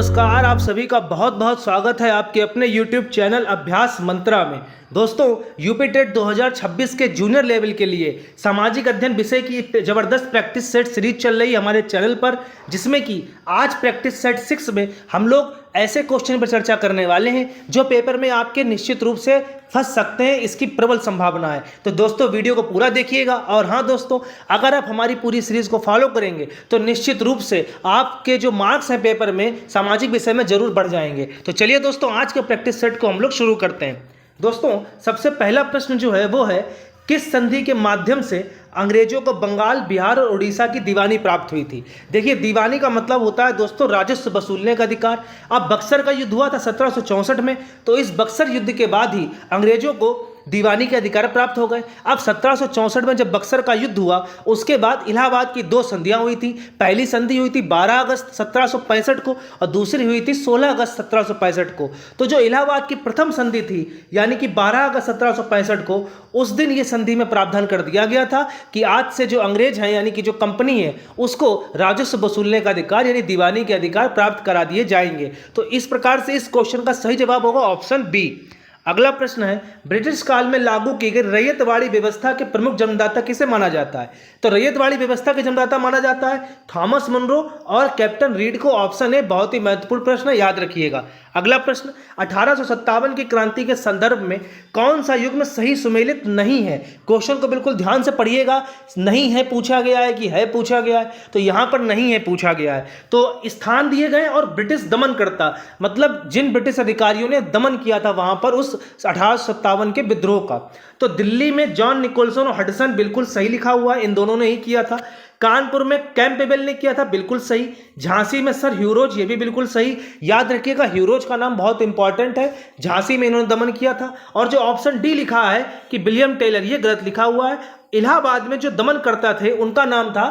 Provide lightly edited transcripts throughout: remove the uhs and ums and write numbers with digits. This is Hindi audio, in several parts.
नमस्कार, आप सभी का बहुत बहुत स्वागत है आपके अपने YouTube चैनल अभ्यास मंत्रा में। दोस्तों, यूपी टेट 2026 के जूनियर लेवल के लिए सामाजिक अध्ययन विषय की ज़बरदस्त प्रैक्टिस सेट सीरीज चल रही है हमारे चैनल पर, जिसमें कि आज प्रैक्टिस सेट 6 में हम लोग ऐसे क्वेश्चन पर चर्चा करने वाले हैं जो पेपर में आपके निश्चित रूप से फंस सकते हैं, इसकी प्रबल संभावना है। तो दोस्तों, वीडियो को पूरा देखिएगा। और हाँ दोस्तों, अगर आप हमारी पूरी सीरीज को फॉलो करेंगे तो निश्चित रूप से आपके जो मार्क्स हैं पेपर में सामाजिक विषय में जरूर बढ़ जाएंगे। तो चलिए दोस्तों, आज के प्रैक्टिस सेट को हम लोग शुरू करते हैं। दोस्तों, सबसे पहला प्रश्न जो है वो है, किस संधि के माध्यम से अंग्रेजों को बंगाल, बिहार और उड़ीसा की दीवानी प्राप्त हुई थी? देखिए, दीवानी का मतलब होता है दोस्तों राजस्व वसूलने का अधिकार। अब बक्सर का युद्ध हुआ था 1764 में, तो इस बक्सर युद्ध के बाद ही अंग्रेजों को दीवानी के अधिकार प्राप्त हो गए। अब 1764 में जब बक्सर का युद्ध हुआ, उसके बाद इलाहाबाद की दो संधियां हुई थी। पहली संधि हुई थी 12 अगस्त 1765 को और दूसरी हुई थी 16 अगस्त 1765 को। तो जो इलाहाबाद की प्रथम संधि थी, यानी कि 12 अगस्त 1765 को, उस दिन ये संधि में प्रावधान कर दिया गया था कि आज से जो अंग्रेज हैं, यानी कि जो कंपनी है, उसको राजस्व वसूलने का अधिकार यानी दीवानी के अधिकार प्राप्त करा दिए जाएंगे। तो इस प्रकार से इस क्वेश्चन का सही जवाब होगा ऑप्शन बी। अगला प्रश्न है, ब्रिटिश काल में लागू की गई रैयतवाड़ी व्यवस्था के प्रमुख जन्मदाता किसे माना जाता है? तो रैयतवाड़ी व्यवस्था के जन्मदाता माना जाता है थॉमस मुनरो और कैप्टन रीड को। ऑप्शन ए बहुत ही महत्वपूर्ण प्रश्न है, याद रखिएगा। अगला प्रश्न, 1857 की क्रांति के संदर्भ में कौन सा युग्म सही सुमेलित नहीं है? क्वेश्चन को बिल्कुल ध्यान से पढ़िएगा। नहीं है पूछा गया है कि है पूछा गया है? तो यहां पर नहीं है पूछा गया है। तो स्थान दिए गए और ब्रिटिश दमनकर्ता, मतलब जिन ब्रिटिश अधिकारियों ने दमन किया था वहां पर उस 1857 के विद्रोह का। तो दिल्ली में जॉन निकोलसन और हडसन, बिल्कुल सही लिखा हुआ है, इन दोनों ने ही किया था। कानपुर में कैंपबेल ने किया था, बिल्कुल सही। झांसी में सर ह्यूरोज, ये भी बिल्कुल सही। याद रखिएगा, ह्यूरोज का नाम बहुत इंपॉर्टेंट है। झांसी में इन्होंने दमन किया था। और जो ऑप्शन डी लिखा है कि विलियम टेलर, ये गलत लिखा हुआ है। इलाहाबाद में जो दमन करता थे उनका नाम था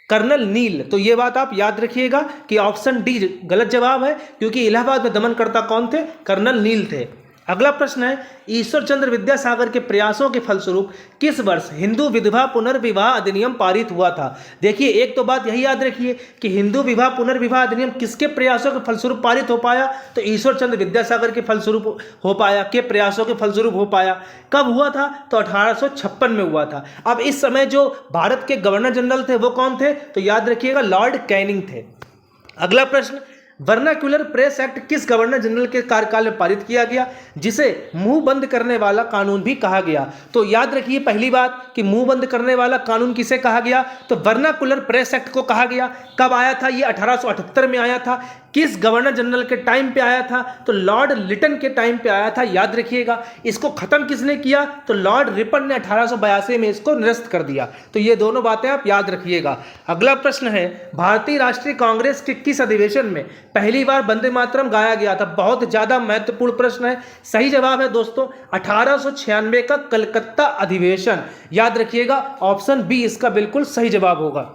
कर्नल नील। तो ये बात आप याद रखिएगा कि ऑप्शन डी गलत जवाब है, क्योंकि इलाहाबाद में दमनकर्ता कौन थे? कर्नल नील थे। अगला प्रश्न है, ईश्वर चंद्र विद्यासागर के प्रयासों के फलस्वरूप किस वर्ष हिंदू विधवा पुनर्विवाह अधिनियम पारित हुआ था? देखिए, एक तो बात यही याद रखिए कि हिंदू विवाह पुनर्विवाह अधिनियम किसके प्रयासों के फलस्वरूप पारित हो पाया? तो ईश्वर चंद्र विद्यासागर के फलस्वरूप हो पाया, के प्रयासों के फलस्वरूप हो पाया। कब हुआ था? तो 1856 में हुआ था। अब इस समय जो भारत के गवर्नर जनरल थे वो कौन थे? तो याद रखिएगा, लॉर्ड कैनिंग थे। अगला प्रश्न, वर्नाक्युलर प्रेस एक्ट किस गवर्नर जनरल के कार्यकाल में पारित किया गया, जिसे मुंह बंद करने वाला कानून भी कहा गया? तो याद रखिए पहली बात कि मुंह बंद करने वाला कानून किसे कहा गया? तो वर्नाक्युलर प्रेस एक्ट को कहा गया। कब आया था? ये 1878 में आया था। किस गवर्नर जनरल के टाइम पे आया था? तो लॉर्ड लिटन के टाइम पे आया था, याद रखिएगा। इसको खत्म किसने किया? तो लॉर्ड रिपन ने 1882 में इसको निरस्त कर दिया। तो ये दोनों बातें आप याद रखिएगा। अगला प्रश्न है, भारतीय राष्ट्रीय कांग्रेस के किस अधिवेशन में पहली बार वंदे मातरम गाया गया था? बहुत ज्यादा महत्वपूर्ण प्रश्न है। सही जवाब है दोस्तों 1896 का कलकत्ता अधिवेशन। याद रखिएगा, ऑप्शन बी इसका बिल्कुल सही जवाब होगा।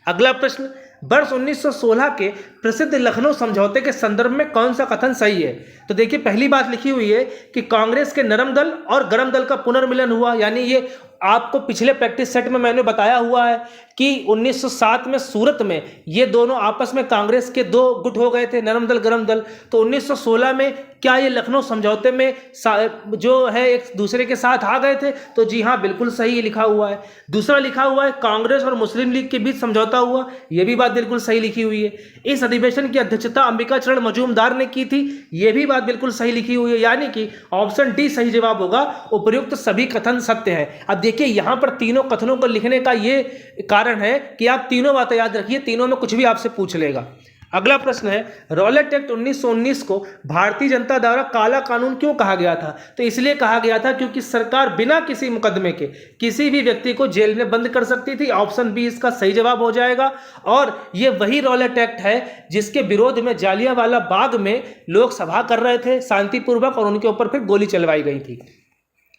अगला प्रश्न, वर्ष 1916 के प्रसिद्ध लखनऊ समझौते के संदर्भ में कौन सा कथन सही है? तो देखिए, पहली बात लिखी हुई है कि कांग्रेस के नरम दल और गरम दल का पुनर्मिलन हुआ। यानी ये आपको पिछले प्रैक्टिस सेट में मैंने बताया हुआ है कि 1907 में सूरत में ये दोनों आपस में कांग्रेस के दो गुट हो गए थे, नरम दल गरम दल। तो 1916 में क्या ये लखनऊ समझौते में जो है एक दूसरे के साथ आ गए थे? तो जी हाँ, बिल्कुल सही लिखा हुआ है। दूसरा लिखा हुआ है कांग्रेस और मुस्लिम लीग के बीच समझौता हुआ, यह भी बात बिल्कुल सही लिखी हुई है। इस अधिवेशन की अध्यक्षता अंबिका चरण मजूमदार ने की थी, यह भी बात बिल्कुल सही लिखी हुई है। यानी कि ऑप्शन डी सही जवाब होगा, उपर्युक्त सभी कथन सत्य है। अब देखिए, यहां पर तीनों कथनों को लिखने का ये कारण है कि आप तीनों बातें याद रखिए, तीनों में कुछ भी आपसे पूछ लेगा। अगला प्रश्न है, रॉलेट एक्ट 1919 को भारतीय जनता द्वारा काला कानून क्यों कहा गया था? तो इसलिए कहा गया था क्योंकि सरकार बिना किसी मुकदमे के किसी भी व्यक्ति को जेल में बंद कर सकती थी। ऑप्शन बी इसका सही जवाब हो जाएगा। और ये वही रॉलेट एक्ट है जिसके विरोध में जालियांवाला बाग में लोग सभा कर रहे थे शांतिपूर्वक, और उनके ऊपर फिर गोली चलवाई गई थी।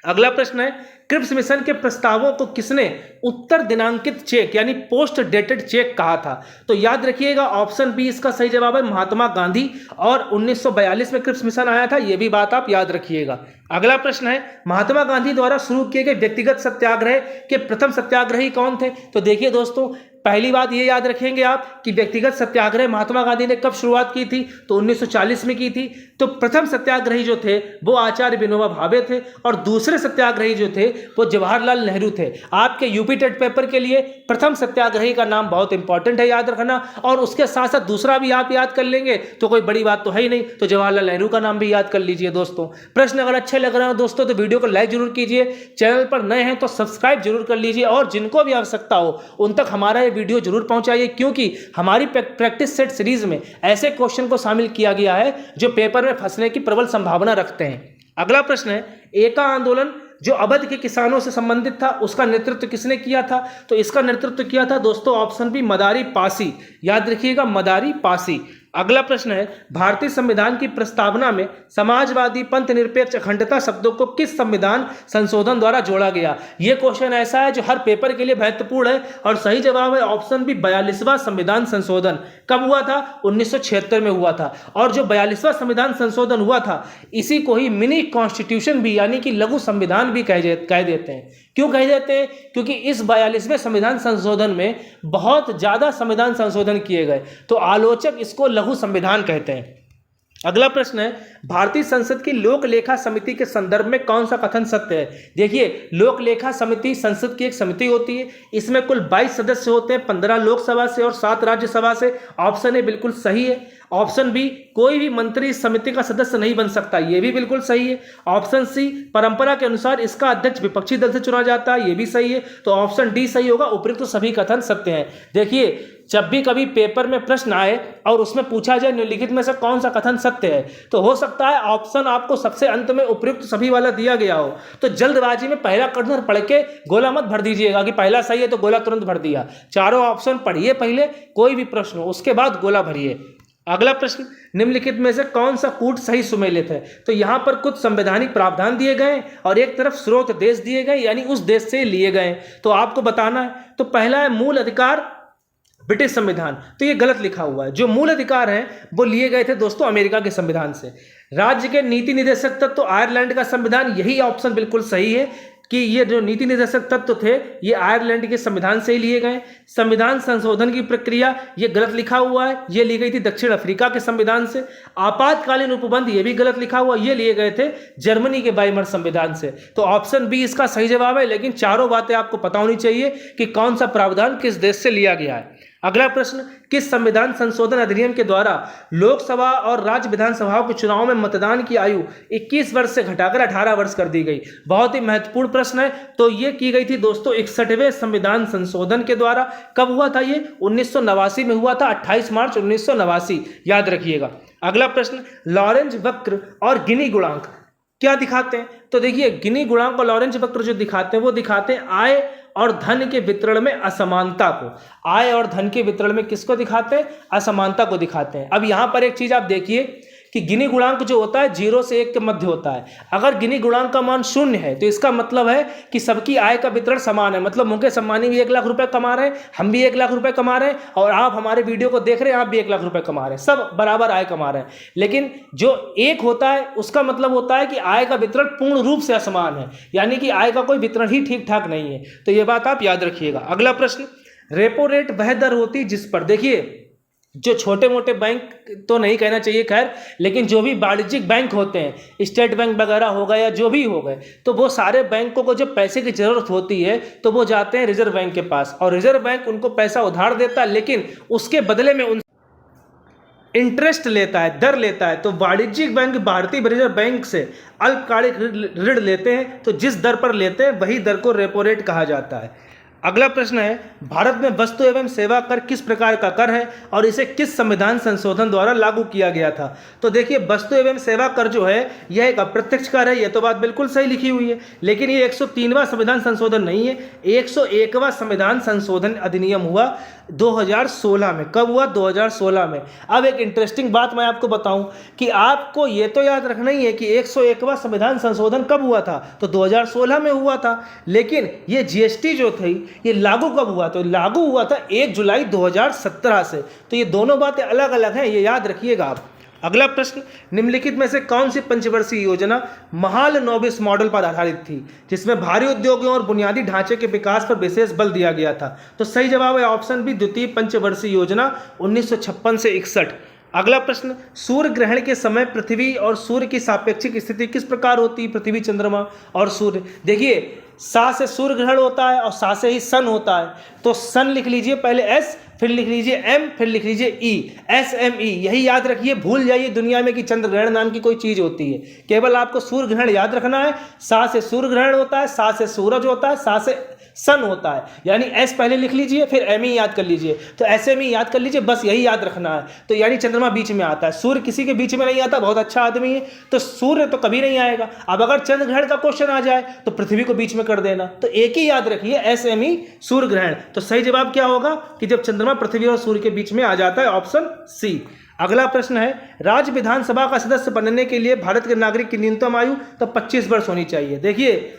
अगला प्रश्न है, क्रिप्स मिशन के प्रस्तावों को किसने उत्तर दिनांकित चेक यानी पोस्ट डेटेड चेक कहा था? तो याद रखिएगा, ऑप्शन बी इसका सही जवाब है, महात्मा गांधी। और 1942 में क्रिप्स मिशन आया था, यह भी बात आप याद रखिएगा। अगला प्रश्न है, महात्मा गांधी द्वारा शुरू किए गए व्यक्तिगत सत्याग्रह के प्रथम सत्याग्रही कौन थे? तो देखिए दोस्तों, पहली बात ये याद रखेंगे आप कि व्यक्तिगत सत्याग्रह महात्मा गांधी ने कब शुरुआत की थी, तो 1940 में की थी। तो प्रथम सत्याग्रही जो थे वो आचार्य विनोबा भावे थे और दूसरे सत्याग्रही जो थे वो जवाहरलाल नेहरू थे। आपके यूपी टेट पेपर के लिए प्रथम सत्याग्रही का नाम बहुत इंपॉर्टेंट है याद रखना, और उसके साथ साथ दूसरा भी आप याद कर लेंगे तो कोई बड़ी बात तो है ही नहीं, तो जवाहरलाल नेहरू का नाम भी याद कर लीजिए दोस्तों। प्रश्न अगर अच्छे लग रहे हो दोस्तों तो वीडियो को लाइक जरूर कीजिए, चैनल पर नए हैं तो सब्सक्राइब जरूर कर लीजिए, और जिनको भी आवश्यकता हो उन तक हमारा ये वीडियो जरूर पहुंचाइए, क्योंकि हमारी प्रैक्टिस सेट सीरीज में ऐसे क्वेश्चन को शामिल किया गया है जो पेपर में फंसने की प्रबल संभावना रखते हैं। अगला प्रश्न है, एका आंदोलन जो अवध के किसानों से संबंधित था उसका नेतृत्व किसने किया था, तो इसका नेतृत्व किया था दोस्तों ऑप्शन बी मदारी पासी, याद रखिएगा मदारी पासी। अगला प्रश्न है, भारतीय संविधान की प्रस्तावना में समाजवादी पंथ निरपेक्ष अखंडता शब्दों को किस संविधान संशोधन द्वारा जोड़ा गया। यह क्वेश्चन ऐसा है जो हर पेपर के लिए महत्वपूर्ण है, और सही जवाब है ऑप्शन बी 42वां संविधान संशोधन। कब हुआ था, 1976 में हुआ था, और जो 42वां संविधान संशोधन हुआ था इसी को ही मिनी कॉन्स्टिट्यूशन भी यानी कि लघु संविधान भी कह देते हैं। क्यों कह देते हैं, क्योंकि इस 42वें संविधान संशोधन में बहुत ज्यादा संविधान संशोधन किए गए, तो आलोचक इसको लघु संविधान कहते हैं। अगला प्रश्न है, भारतीय संसद की लोक लेखा समिति के संदर्भ में कौन सा कथन सत्य है। देखिए, लोक लेखा समिति संसद की एक समिति होती है, इसमें कुल 22 सदस्य होते हैं, 15 लोकसभा से और 7 राज्यसभा से। ऑप्शन ए बिल्कुल सही है। ऑप्शन बी, कोई भी मंत्री इस समिति का सदस्य नहीं बन सकता, यह भी बिल्कुल सही है। ऑप्शन सी, परंपरा के अनुसार इसका अध्यक्ष विपक्षी दल से चुना जाता है, यह भी सही है। तो ऑप्शन डी सही होगा, उपयुक्त तो सभी कथन सत्य हैं। देखिए, जब भी कभी पेपर में प्रश्न आए और उसमें पूछा जाए निम्नलिखित में से कौन सा कथन सत्य है, तो हो सकता है ऑप्शन आपको सबसे अंत में उपयुक्त सभी वाला दिया गया हो, तो जल्दबाजी में पहला कथन पढ़ के गोला मत भर दीजिएगा कि पहला सही है तो गोला तुरंत भर दिया। चारों ऑप्शन पढ़िए पहले, कोई भी प्रश्न हो उसके बाद गोला भरिए। अगला प्रश्न, निम्नलिखित में से कौन सा कूट सही सुमेलित है। तो यहां पर कुछ संवैधानिक प्रावधान दिए गए और एक तरफ स्रोत देश दिए गए, यानी उस देश से लिए गए, तो आपको बताना है। तो पहला है मूल अधिकार ब्रिटिश संविधान, तो ये गलत लिखा हुआ है। जो मूल अधिकार हैं वो लिए गए थे दोस्तों अमेरिका के संविधान से। राज्य के नीति निर्देशक तत्व तो आयरलैंड का संविधान, यही ऑप्शन बिल्कुल सही है कि ये जो नीति निर्देशक तत्व थे ये आयरलैंड के संविधान से ही लिए गए। संविधान संशोधन की प्रक्रिया ये गलत लिखा हुआ है, ये ली गई थी दक्षिण अफ्रीका के संविधान से। आपातकालीन उपबंध ये भी गलत लिखा हुआ, ये लिए गए थे जर्मनी के वाइमर संविधान से। तो ऑप्शन बी इसका सही जवाब है, लेकिन चारों बातें आपको पता होनी चाहिए कि कौन सा प्रावधान किस देश से लिया गया है। अगला प्रश्न, किस संविधान संशोधन अधिनियम के द्वारा लोकसभा और राज्य विधानसभाओं के चुनाव में मतदान की आयु 21 वर्ष से घटाकर 18 वर्ष कर दी गई। बहुत ही महत्वपूर्ण प्रश्न है। तो ये की गई थी दोस्तों 61वें संविधान संशोधन के द्वारा। कब हुआ था ये, 1989 में हुआ था, 28 मार्च 1989, याद रखिएगा। अगला प्रश्न, लॉरेंज वक्र और गिनी गुणांक क्या दिखाते हैं। तो देखिए, गिनी गुणांक और लॉरेंज वक्र जो दिखाते हैं वो दिखाते हैं आय और धन के वितरण में असमानता को। आय और धन के वितरण में किसको दिखाते हैं, असमानता को दिखाते हैं। अब यहां पर एक चीज आप देखिए कि गिनी गुणांक जो होता है 0 से 1 के मध्य होता है। अगर गिनी गुणांक का मान 0 है तो इसका मतलब है कि सबकी आय का वितरण समान है। मतलब मुकेश अंबानी भी 1 लाख रुपए कमा रहे हैं, हम भी 1 लाख रुपए कमा रहे हैं, और आप हमारे वीडियो को देख रहे हैं, आप भी 1 लाख रुपए कमा रहे हैं, सब बराबर आय कमा रहे हैं। लेकिन जो 1 होता है उसका मतलब होता है कि आय का वितरण पूर्ण रूप से असमान है, यानी कि आय का कोई वितरण ही ठीक ठाक नहीं है। तो ये बात आप याद रखिएगा। अगला प्रश्न, रेपो रेट वह दर होती जिस पर, देखिए जो छोटे मोटे बैंक तो नहीं कहना चाहिए खैर, लेकिन जो भी वाणिज्यिक बैंक होते हैं, स्टेट बैंक वगैरह हो गए या जो भी हो गए, तो वो सारे बैंकों को जब पैसे की जरूरत होती है तो वो जाते हैं रिजर्व बैंक के पास, और रिजर्व बैंक उनको पैसा उधार देता है, लेकिन उसके बदले में उन इंटरेस्ट लेता है, दर लेता है। तो वाणिज्यिक बैंक भारतीय रिजर्व बैंक से अल्पकालिक ऋण लेते हैं, तो जिस दर पर लेते हैं वही दर को रेपो रेट कहा जाता है। अगला प्रश्न है, भारत में वस्तु एवं सेवा कर किस प्रकार का कर है और इसे किस संविधान संशोधन द्वारा लागू किया गया था। तो देखिए, वस्तु एवं सेवा कर जो है यह एक अप्रत्यक्ष कर है, यह तो बात बिल्कुल सही लिखी हुई है, लेकिन ये 103वां संविधान संशोधन नहीं है, 101वां संविधान संशोधन अधिनियम हुआ 2016 में। कब हुआ, 2016 में। अब एक इंटरेस्टिंग बात मैं आपको बताऊं कि आपको ये तो याद रखना ही है कि 101वां संविधान संशोधन कब हुआ था, तो 2016 में हुआ था, लेकिन ये जीएसटी जो थी ये लागू कब हुआ, तो लागू हुआ था 1 जुलाई 2017 से। तो ये दोनों बातें अलग अलग हैं, ये याद रखिएगा आप। अगला प्रश्न, निम्नलिखित में से कौन सी पंचवर्षीय योजना महालनोबिस मॉडल पर आधारित थी, जिसमें भारी उद्योगों और बुनियादी ढांचे के विकास पर विशेष बल दिया गया था? तो सही जवाब है ऑप्शन बी, द्वितीय पंचवर्षीय योजना 1956 से 61। अगला प्रश्न, सूर्य ग्रहण के समय पृथ्वी और सूर्य की सापेक्षिक स्थिति किस प्रकार होती है? पृथ्वी, चंद्रमा और सूर्य। देखिए, सा से सूर्य ग्रहण होता है और सा से ही सन होता है, तो सन लिख लीजिए पहले एस, फिर लिख लीजिए एम, फिर लिख लीजिए ई, SME। यही याद रखिए, भूल जाइए दुनिया में कि चंद्र ग्रहण नाम की कोई चीज होती है। केवल आपको सूर्य ग्रहण याद रखना है। सा से सूर्य ग्रहण होता है, सा से सूरज होता है, सा से सन होता है, यानी एस पहले लिख लीजिए, फिर ME याद कर लीजिए, तो SME याद कर लीजिए, बस यही याद रखना है। तो यानी चंद्रमा बीच में आता है, सूर्य किसी के बीच में नहीं आता, बहुत अच्छा आदमी है, तो सूर्य तो कभी नहीं आएगा। अब अगर चंद्र ग्रहण का क्वेश्चन आ जाए तो पृथ्वी को बीच में कर देना, तो एक ही याद रखिए, SME, सूर्य ग्रहण। तो सही जवाब क्या होगा कि जब चंद्रमा पृथ्वी और सूर्य के बीच में आ जाता है, ऑप्शन सी। अगला प्रश्न है, राज्य विधानसभा का सदस्य बनने के लिए भारत के नागरिक की न्यूनतम आयु तो 25 वर्ष होनी चाहिए। देखिए,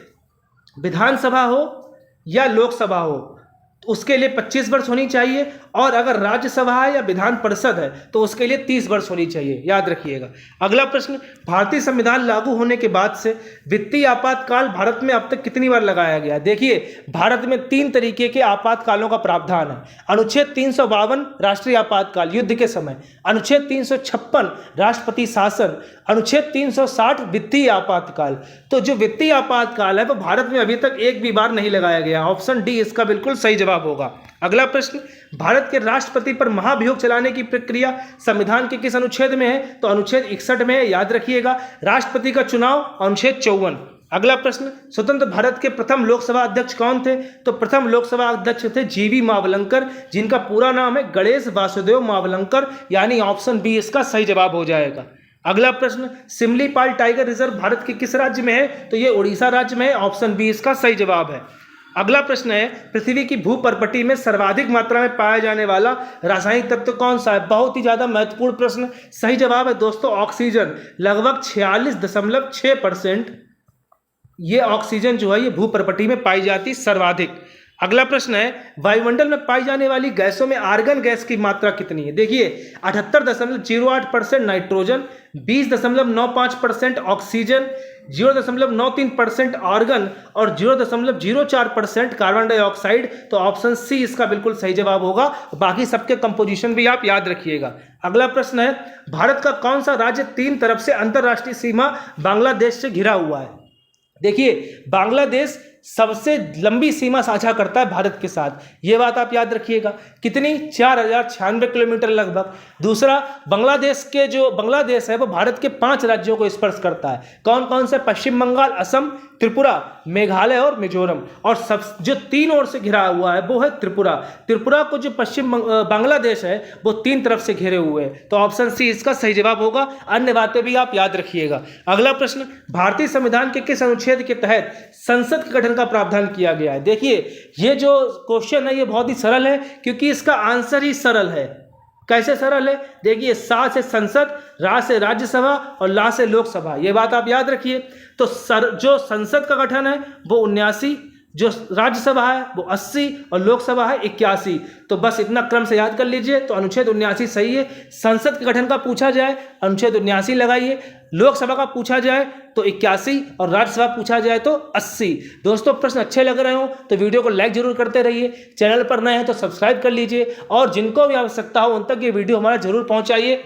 विधानसभा हो या लोकसभा हो, तो उसके लिए 25 वर्ष होनी चाहिए, और अगर राज्यसभा है या विधान परिषद है तो उसके लिए 30 वर्ष होनी चाहिए, याद रखिएगा। अगला प्रश्न, भारतीय संविधान लागू होने के बाद से वित्तीय आपातकाल भारत में अब तक कितनी बार लगाया गया? देखिए, भारत में 3 तरीके के आपातकालों का प्रावधान है। अनुच्छेद 352 राष्ट्रीय आपातकाल युद्ध के समय, अनुच्छेद 356 राष्ट्रपति शासन, अनुच्छेद 360 वित्तीय आपातकाल। तो जो वित्तीय आपातकाल है वो भारत में अभी तक एक भी बार नहीं लगाया गया। ऑप्शन डी इसका बिल्कुल सही जवाब होगा। अगला प्रश्न, भारत के राष्ट्रपति पर महाभियोग चलाने की प्रक्रिया संविधान के किस अनुच्छेद में है? तो अनुच्छेद 61 में है, याद रखिएगा। राष्ट्रपति का चुनाव अनुच्छेद 54। अगला प्रश्न, स्वतंत्र भारत के प्रथम लोकसभा अध्यक्ष कौन थे? तो प्रथम लोकसभा अध्यक्ष थे GV मावलंकर, जिनका पूरा नाम है गणेश वासुदेव मावलंकर, यानी ऑप्शन बी इसका सही जवाब हो जाएगा। अगला प्रश्न, सिमलीपाल टाइगर रिजर्व भारत के किस राज्य में है? तो ये उड़ीसा राज्य में है, ऑप्शन बी इसका सही जवाब है। अगला प्रश्न है, पृथ्वी की भूपर्पटी में सर्वाधिक मात्रा में पाया जाने वाला रासायनिक तत्व कौन सा है? बहुत ही ज्यादा महत्वपूर्ण प्रश्न। सही जवाब है दोस्तों ऑक्सीजन, लगभग 46.6% ये ऑक्सीजन जो है ये भूपर्पटी में पाई जाती सर्वाधिक। अगला प्रश्न है, वायुमंडल में पाई जाने वाली गैसों में आर्गन गैस की मात्रा कितनी है? देखिए, 78.08% नाइट्रोजन, 20.95% ऑक्सीजन, 0.93% आर्गन और 0.04% कार्बन डाइऑक्साइड। तो ऑप्शन सी इसका बिल्कुल सही जवाब होगा। बाकी सबके कंपोजिशन भी आप याद रखिएगा। अगला प्रश्न है, भारत का कौन सा राज्य 3 तरफ से अंतरराष्ट्रीय सीमा बांग्लादेश से घिरा हुआ है? देखिए, बांग्लादेश सबसे लंबी सीमा साझा करता है भारत के साथ, ये बात आप याद रखिएगा। कितनी? 4096 किलोमीटर लगभग। दूसरा, बांग्लादेश के जो बांग्लादेश है वो भारत के 5 राज्यों को स्पर्श करता है। कौन कौन से? पश्चिम बंगाल, असम, त्रिपुरा, मेघालय और मिजोरम। और सब जो 3 ओर से घिरा हुआ है वो है त्रिपुरा। त्रिपुरा को जो पश्चिम बांग्लादेश है वो 3 तरफ से घिरे हुए हैं, तो ऑप्शन सी इसका सही जवाब होगा। अन्य बातें भी आप याद रखिएगा। अगला प्रश्न, भारतीय संविधान के किस अनुच्छेद के तहत संसद के गठन का प्रावधान किया गया है? देखिए, ये जो क्वेश्चन है ये बहुत ही सरल है, क्योंकि इसका आंसर ही सरल है। कैसे सरल है? देखिए, सा से संसद, रा से राज्यसभा और ला से लोकसभा, ये बात आप याद रखिए। तो जो संसद का गठन है वो 79, जो राज्यसभा है वो 80 और लोकसभा है 81। तो बस इतना क्रम से याद कर लीजिए। तो अनुच्छेद 79 सही है। संसद के गठन का पूछा जाए अनुच्छेद 79 लगाइए, लोकसभा का पूछा जाए तो 81 और राज्यसभा पूछा जाए तो 80। दोस्तों, प्रश्न अच्छे लग रहे हो तो वीडियो को लाइक जरूर करते रहिए। चैनल पर नए हैं तो सब्सक्राइब कर लीजिए, और जिनको भी आवश्यकता हो उन तक ये वीडियो हमारा जरूर पहुंचाइए।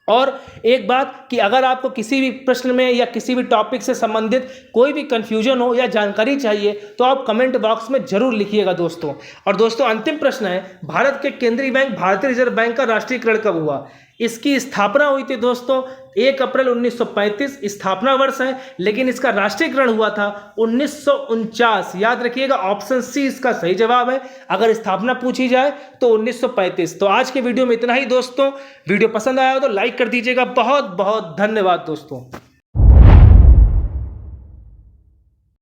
और एक बात कि अगर आपको किसी भी प्रश्न में या किसी भी टॉपिक से संबंधित कोई भी कंफ्यूजन हो या जानकारी चाहिए तो आप कमेंट बॉक्स में जरूर लिखिएगा दोस्तों। और दोस्तों, अंतिम प्रश्न है, भारत के केंद्रीय बैंक भारतीय रिजर्व बैंक का राष्ट्रीयकरण कब हुआ? इसकी स्थापना हुई थी दोस्तों 1 अप्रैल 1935 स्थापना वर्ष है, लेकिन इसका राष्ट्रीयकरण हुआ था 1949। याद रखिएगा, ऑप्शन सी इसका सही जवाब है। अगर स्थापना पूछी जाए तो 1935। तो आज के वीडियो में इतना ही दोस्तों। वीडियो पसंद आया हो तो लाइक कर दीजिएगा। बहुत बहुत धन्यवाद दोस्तों।